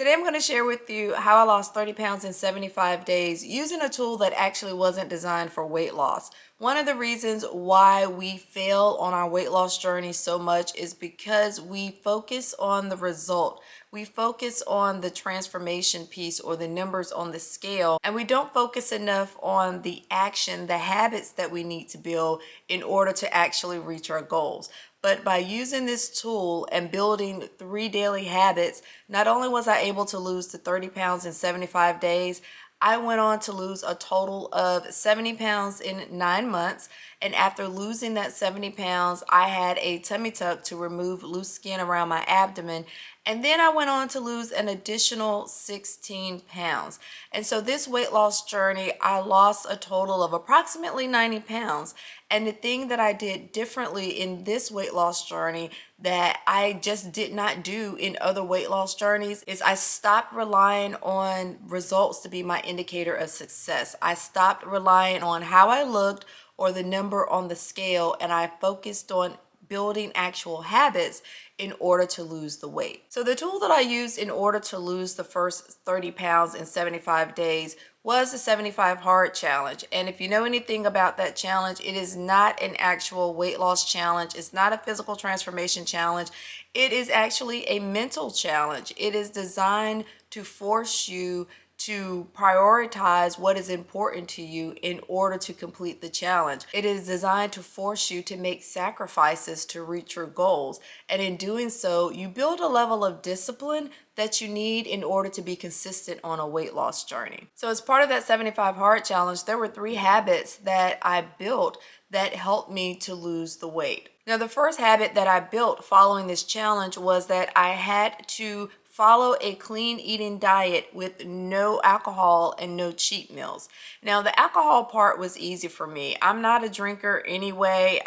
Today I'm going to share with you how I lost 30 pounds in 75 days using a tool that actually wasn't designed for weight loss. One of the reasons why we fail on our weight loss journey so much is because we focus on the result. We focus on the transformation piece or the numbers on the scale, and we don't focus enough on the action, the habits that we need to build in order to actually reach our goals. But by using this tool and building 3 daily habits, not only was I able to lose the 30 pounds in 75 days, I went on to lose a total of 70 pounds in 9 months. And after losing that 70 pounds, I had a tummy tuck to remove loose skin around my abdomen. And then I went on to lose an additional 16 pounds. And so this weight loss journey, I lost a total of approximately 90 pounds. And the thing that I did differently in this weight loss journey that I just did not do in other weight loss journeys is I stopped relying on results to be my indicator of success. I stopped relying on how I looked or the number on the scale, and I focused on building actual habits in order to lose the weight. So the tool that I used in order to lose the first 30 pounds in 75 days was the 75 hard challenge. And if you know anything about that challenge, it is not an actual weight loss challenge. It's not a physical transformation challenge. It is actually a mental challenge. It is designed to force you to prioritize what is important to you in order to complete the challenge. It is designed to force you to make sacrifices to reach your goals. And in doing so, you build a level of discipline that you need in order to be consistent on a weight loss journey. So as part of that 75 hard challenge, there were 3 habits that I built that helped me to lose the weight. Now, the first habit that I built following this challenge was that I had to follow a clean eating diet with no alcohol and no cheat meals. Now, the alcohol part was easy for me. I'm not a drinker anyway.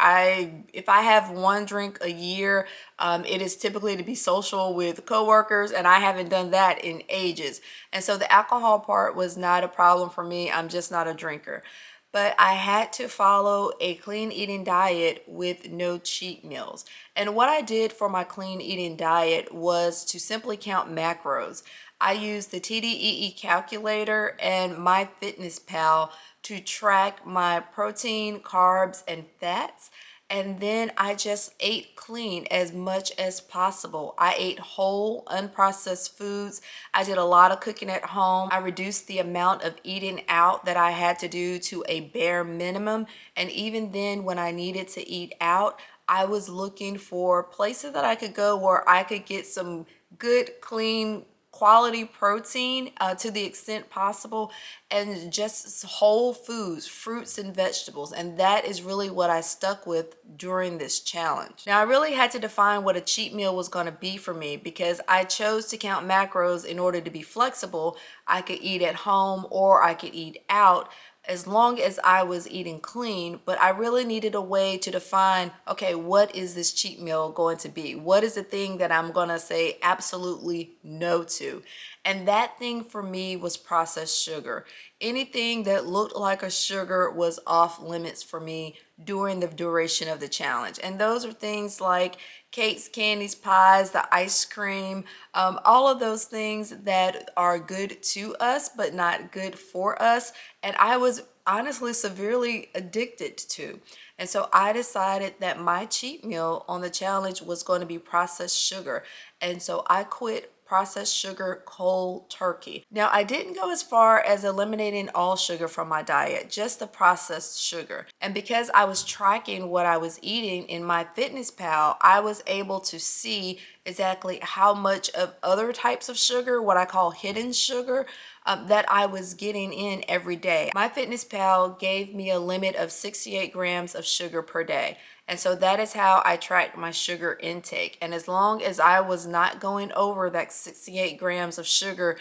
If I have one drink a year, it is typically to be social with coworkers, and I haven't done that in ages. And so the alcohol part was not a problem for me. I'm just not a drinker. But I had to follow a clean eating diet with no cheat meals. And what I did for my clean eating diet was to simply count macros. I used the TDEE calculator and MyFitnessPal to track my protein, carbs, and fats. And then I just ate clean as much as possible. I ate whole, unprocessed foods. I did a lot of cooking at home. I reduced the amount of eating out that I had to do to a bare minimum. And even then, when I needed to eat out, I was looking for places that I could go where I could get some good, clean, quality protein to the extent possible, and just whole foods, fruits and vegetables. And that is really what I stuck with during this challenge. Now, I really had to define what a cheat meal was going to be for me because I chose to count macros in order to be flexible. I could eat at home or I could eat out as long as I was eating clean, but I really needed a way to define, okay, what is this cheat meal going to be? What is the thing that I'm going to say absolutely no to? And that thing for me was processed sugar. Anything that looked like a sugar was off limits for me during the duration of the challenge. And those are things like cakes, candies, pies, the ice cream, all of those things that are good to us but not good for us. And I was honestly severely addicted to. And so I decided that my cheat meal on the challenge was going to be processed sugar. And so I quit processed sugar cold turkey. Now, I didn't go as far as eliminating all sugar from my diet, just the processed sugar. And because I was tracking what I was eating in MyFitnessPal, I was able to see exactly how much of other types of sugar, what I call hidden sugar, that I was getting in every day. MyFitnessPal gave me a limit of 68 grams of sugar per day. And so that is how I tracked my sugar intake. And as long as I was not going over that 68 grams of sugar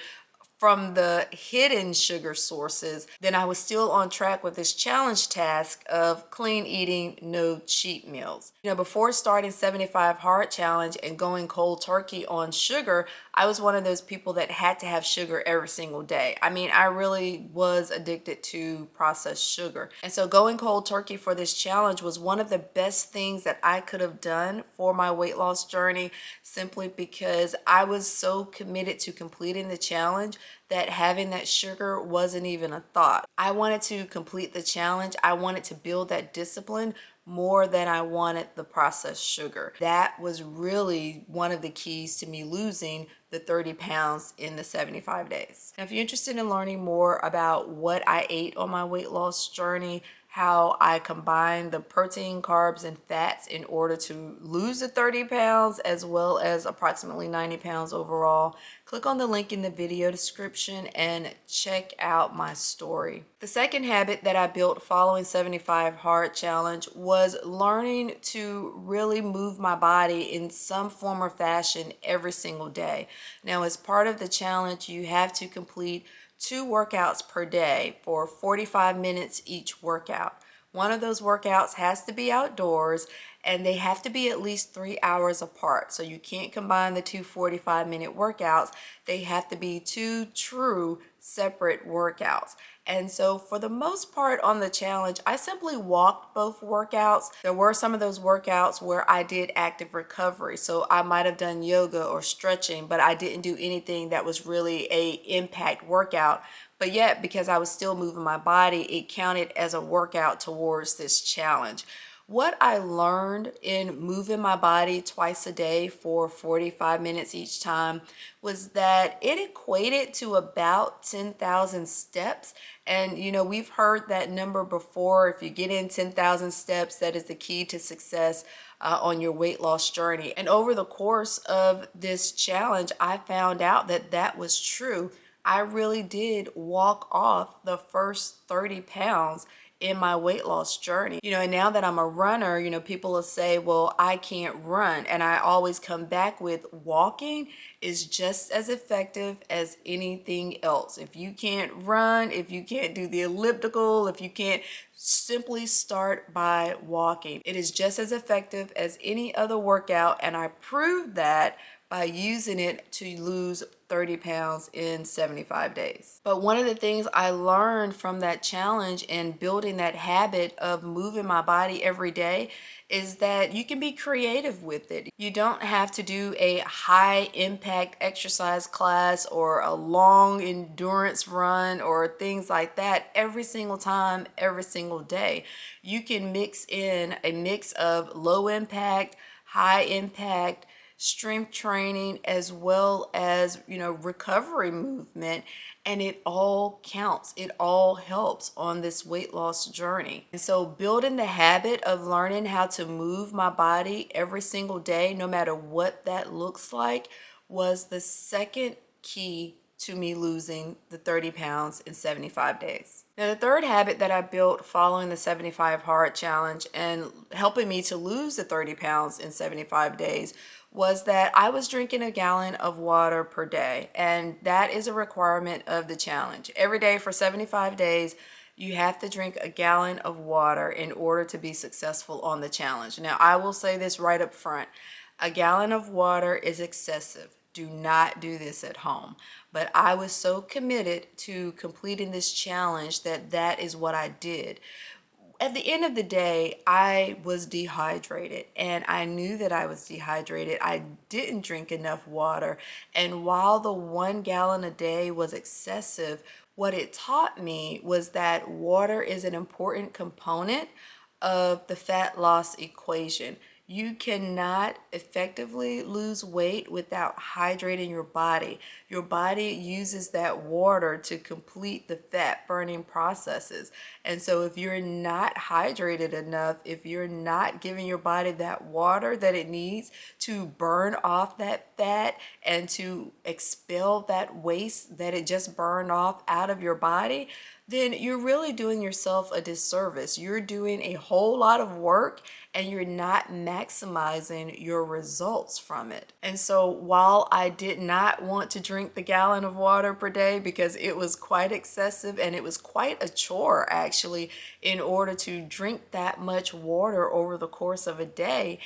from the hidden sugar sources, then I was still on track with this challenge task of clean eating, no cheat meals. Before starting 75 hard challenge and going cold turkey on sugar, I was one of those people that had to have sugar every single day. I mean, I really was addicted to processed sugar. And so going cold turkey for this challenge was one of the best things that I could have done for my weight loss journey, simply because I was so committed to completing the challenge that having that sugar wasn't even a thought. I wanted to complete the challenge. I wanted to build that discipline more than I wanted the processed sugar. That was really one of the keys to me losing the 30 pounds in the 75 days. Now, if you're interested in learning more about what I ate on my weight loss journey, how I combine the protein, carbs, and fats in order to lose the 30 pounds as well as approximately 90 pounds overall, click on the link in the video description and check out my story. The second habit that I built following 75 Hard Challenge was learning to really move my body in some form or fashion every single day. Now, as part of the challenge, you have to complete 2 workouts per day for 45 minutes each workout. One of those workouts has to be outdoors, and they have to be at least 3 hours apart. So you can't combine the 2 45-minute workouts. They have to be 2 true separate workouts. And so for the most part on the challenge, I simply walked both workouts. There were some of those workouts where I did active recovery. So I might have done yoga or stretching, but I didn't do anything that was really a impact workout. But yet, because I was still moving my body, it counted as a workout towards this challenge. What I learned in moving my body twice a day for 45 minutes each time was that it equated to about 10,000 steps. And we've heard that number before. If you get in 10,000 steps, that is the key to success on your weight loss journey. And over the course of this challenge, I found out that that was true. I really did walk off the first 30 pounds in my weight loss journey. And now that I'm a runner, people will say, well, I can't run. And I always come back with walking is just as effective as anything else. If you can't run, if you can't do the elliptical, if you can't, simply start by walking. It is just as effective as any other workout. And I proved that by using it to lose 30 pounds in 75 days. But one of the things I learned from that challenge and building that habit of moving my body every day is that you can be creative with it. You don't have to do a high impact exercise class or a long endurance run or things like that every single time, every single day. You can mix in a mix of low impact, high impact, strength training, as well as recovery movement, and it all counts. It all helps on this weight loss journey. And so building the habit of learning how to move my body every single day, no matter what that looks like, was the second key to me losing the 30 pounds in 75 days. Now, the third habit that I built following the 75 Hard Challenge and helping me to lose the 30 pounds in 75 days was that I was drinking a gallon of water per day. And that is a requirement of the challenge. Every day for 75 days, you have to drink a gallon of water in order to be successful on the challenge. Now, I will say this right up front. A gallon of water is excessive. Do not do this at home. But I was so committed to completing this challenge that that is what I did. At the end of the day, I was dehydrated, and I knew that I was dehydrated. I didn't drink enough water. And while the 1 gallon a day was excessive, what it taught me was that water is an important component of the fat loss equation. You cannot effectively lose weight without hydrating your body. Your body uses that water to complete the fat burning processes. And so if you're not hydrated enough, if you're not giving your body that water that it needs to burn off that fat and to expel that waste that it just burned off out of your body, then you're really doing yourself a disservice. You're doing a whole lot of work and you're not maximizing your results from it. And so while I did not want to drink the gallon of water per day because it was quite excessive and it was quite a chore actually in order to drink that much water over the course of a day,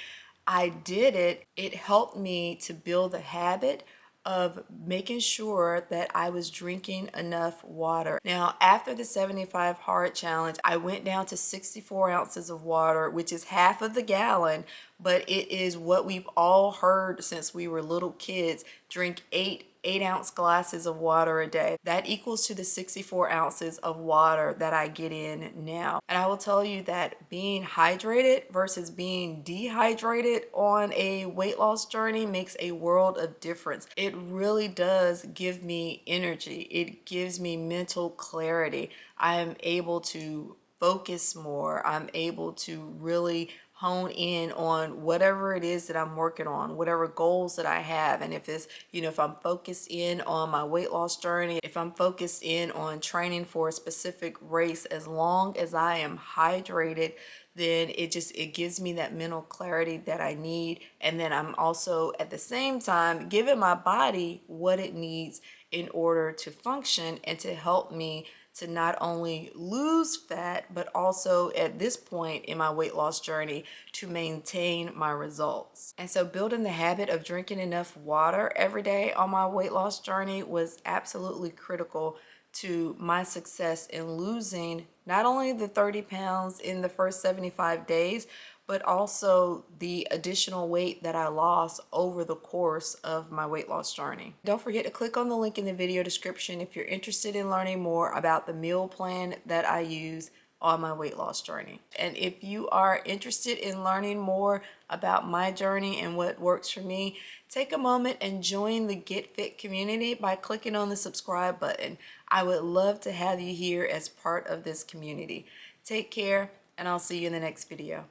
I did it. It helped me to build a habit of making sure that I was drinking enough water. Now, after the 75 hard challenge, I went down to 64 ounces of water, which is half of the gallon, but it is what we've all heard since we were little kids. Drink 8-ounce glasses of water a day. That equals to the 64 ounces of water that I get in now. And I will tell you that being hydrated versus being dehydrated on a weight loss journey makes a world of difference. It really does give me energy. It gives me mental clarity. I am able to focus more. I'm able to really hone in on whatever it is that I'm working on, whatever goals that I have. And if it's, if I'm focused in on my weight loss journey, if I'm focused in on training for a specific race, as long as I am hydrated, then it gives me that mental clarity that I need. And then I'm also at the same time giving my body what it needs in order to function and to help me to not only lose fat, but also at this point in my weight loss journey to maintain my results. And so building the habit of drinking enough water every day on my weight loss journey was absolutely critical to my success in losing not only the 30 pounds in the first 75 days, but also the additional weight that I lost over the course of my weight loss journey. Don't forget to click on the link in the video description if you're interested in learning more about the meal plan that I use on my weight loss journey. And if you are interested in learning more about my journey and what works for me, take a moment and join the Get Fit community by clicking on the subscribe button. I would love to have you here as part of this community. Take care, and I'll see you in the next video.